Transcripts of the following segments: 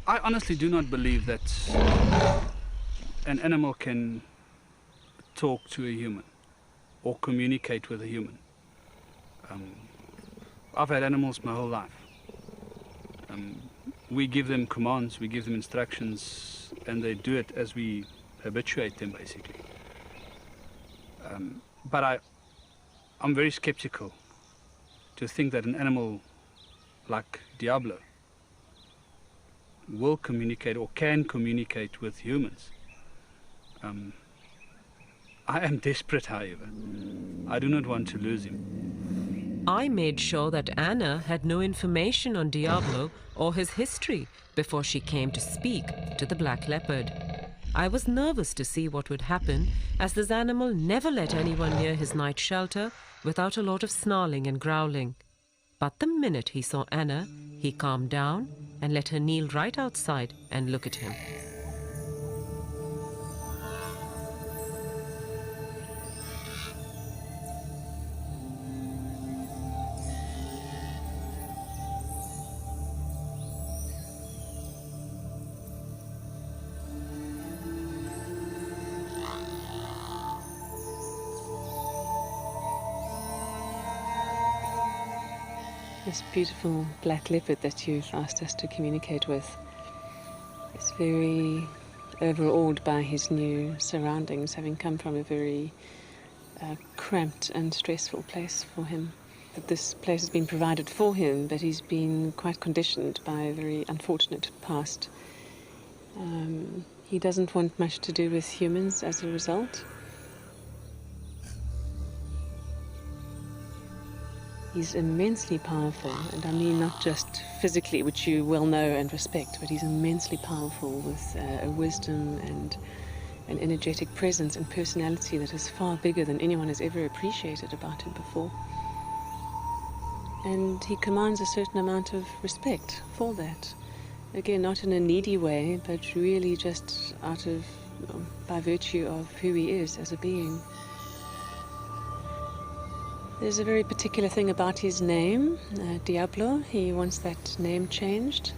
I honestly do not believe that an animal can talk to a human or communicate with a human. I've had animals my whole life. We give them commands, we give them instructions, and they do it as we habituate them, basically. But I'm very skeptical to think that an animal like Diablo will communicate or can communicate with humans. I am desperate, however. I do not want to lose him. I made sure that Anna had no information on Diablo or his history before she came to speak to the black leopard. I was nervous to see what would happen, as this animal never let anyone near his night shelter without a lot of snarling and growling. But the minute he saw Anna, he calmed down and let her kneel right outside and look at him. This beautiful black leopard that you've asked us to communicate with is very overawed by his new surroundings, having come from a very cramped and stressful place for him. That this place has been provided for him, but he's been quite conditioned by a very unfortunate past. He doesn't want much to do with humans as a result. He's immensely powerful, and I mean not just physically, which you well know and respect, but he's immensely powerful with a wisdom and an energetic presence and personality that is far bigger than anyone has ever appreciated about him before. And he commands a certain amount of respect for that. Again, not in a needy way, but really just by virtue of who he is as a being. There's a very particular thing about his name, Diablo. He wants that name changed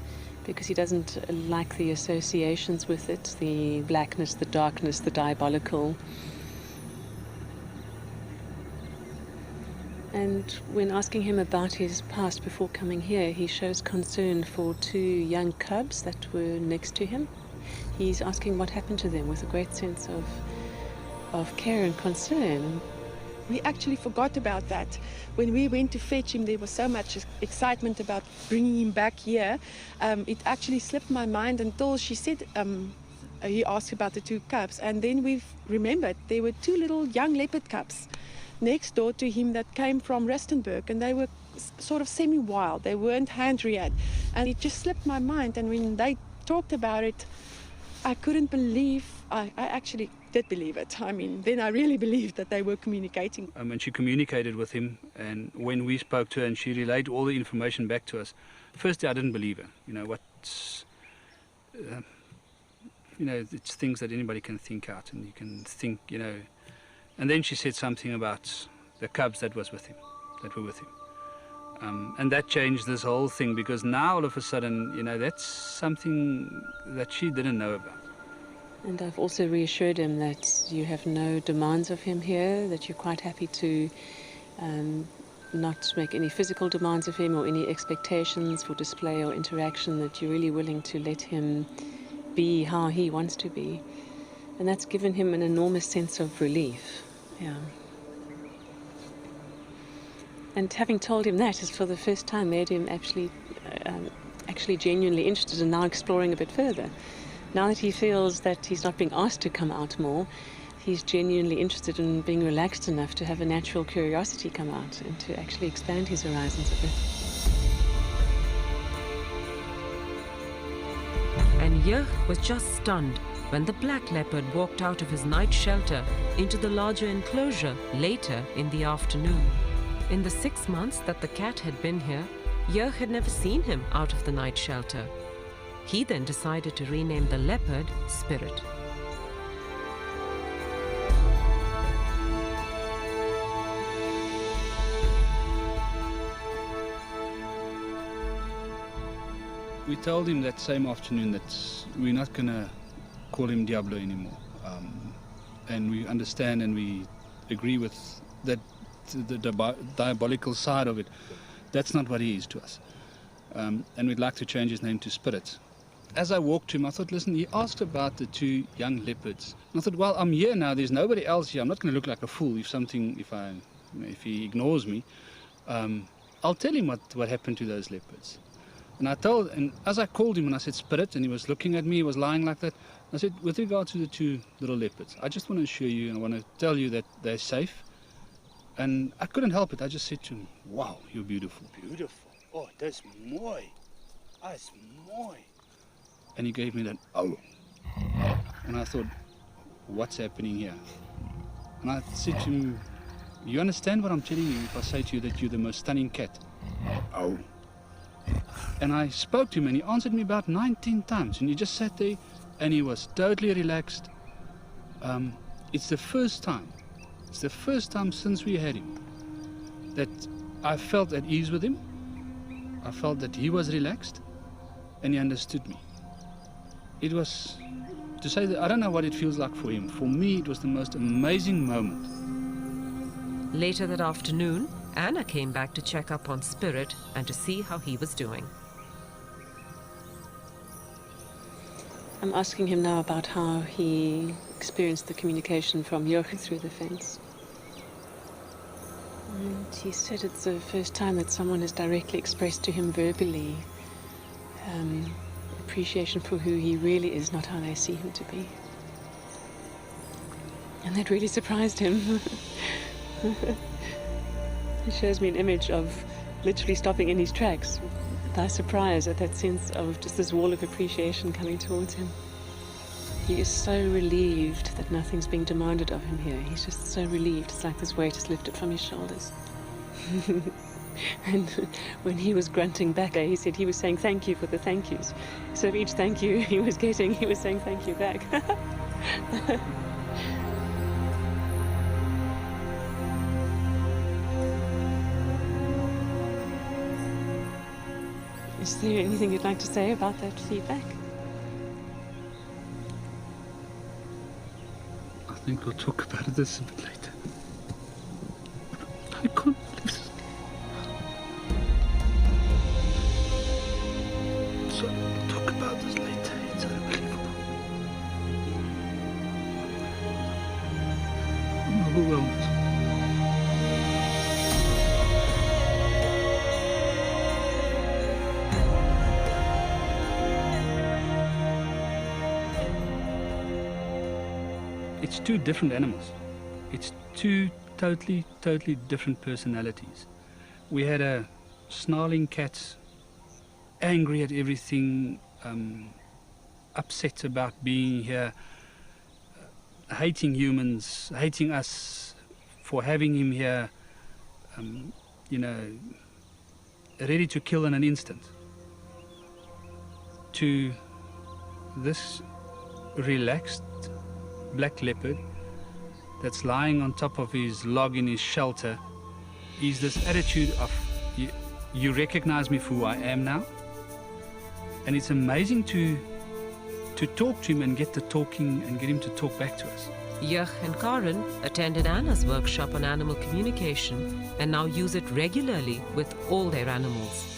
because he doesn't like the associations with it, the blackness, the darkness, the diabolical. And when asking him about his past before coming here, he shows concern for two young cubs that were next to him. He's asking what happened to them with a great sense of care and concern. We actually forgot about that. When we went to fetch him, there was so much excitement about bringing him back here. It actually slipped my mind until she said, he asked about the two cubs, and then we've remembered there were two little young leopard cubs next door to him that came from Rustenburg, and they were sort of semi-wild. They weren't hand-reared, and it just slipped my mind. And when they talked about it, I couldn't believe. I actually did believe it. I mean, then I really believed that they were communicating. And she communicated with him, and when we spoke to her and she relayed all the information back to us, firstly I didn't believe her. It's things that anybody can think out, and you can think, And then she said something about the cubs that were with him. And that changed this whole thing, because now all of a sudden, that's something that she didn't know about. And I've also reassured him that you have no demands of him here, that you're quite happy to not make any physical demands of him or any expectations for display or interaction, that you're really willing to let him be how he wants to be. And that's given him an enormous sense of relief. Yeah. And having told him that has for the first time made him actually genuinely interested in now exploring a bit further. Now that he feels that he's not being asked to come out more, he's genuinely interested in being relaxed enough to have a natural curiosity come out and to actually expand his horizons a bit. And Jurg was just stunned when the black leopard walked out of his night shelter into the larger enclosure later in the afternoon. In the 6 months that the cat had been here, Jurg had never seen him out of the night shelter. He then decided to rename the leopard Spirit. We told him that same afternoon that we're not going to call him Diablo anymore. And we understand and we agree with that the diabolical side of it. That's not what he is to us. And we'd like to change his name to Spirit. As I walked to him, I thought, listen, he asked about the 2 young leopards. And I thought, well, I'm here now. There's nobody else here. I'm not going to look like a fool if he ignores me. I'll tell him what happened to those leopards. And as I called him and I said, Spirit, and he was looking at me, he was lying like that. I said, with regard to the 2 little leopards, I just want to assure you and I want to tell you that they're safe. And I couldn't help it. I just said to him, wow, you're beautiful. Beautiful. Oh, that's mooi. That's mooi. And he gave me that, oh. And I thought, what's happening here? And I said to him, you understand what I'm telling you if I say to you that you're the most stunning cat? Oh. And I spoke to him and he answered me about 19 times. And he just sat there and he was totally relaxed. It's the first time since we had him that I felt at ease with him. I felt that he was relaxed and he understood me. It was, to say that I don't know what it feels like for him. For me, it was the most amazing moment. Later that afternoon, Anna came back to check up on Spirit and to see how he was doing. I'm asking him now about how he experienced the communication from Jochen through the fence. And he said it's the first time that someone has directly expressed to him verbally appreciation for who he really is, not how they see him to be. And that really surprised him. He shows me an image of literally stopping in his tracks by surprise at that sense of just this wall of appreciation coming towards him. He is so relieved that nothing's being demanded of him here. He's just so relieved. It's like this weight is lifted from his shoulders. And when he was grunting back, he said he was saying thank you for the thank yous. So of each thank you he was getting, he was saying thank you back. Is there anything you'd like to say about that feedback? I think we'll talk about this a bit later. I can't believe this. So we'll talk about this later. It's unbelievable. I'm overwhelmed. It's 2 different animals. It's 2 totally different personalities. We had a snarling cat, angry at everything, upset about being here, hating humans, hating us for having him here, ready to kill in an instant. To this relaxed black leopard that's lying on top of his log in his shelter is this attitude of you recognize me for who I am now. And it's amazing to talk to him and get the talking and get him to talk back to us. Joch and Karen attended Anna's workshop on animal communication and now use it regularly with all their animals.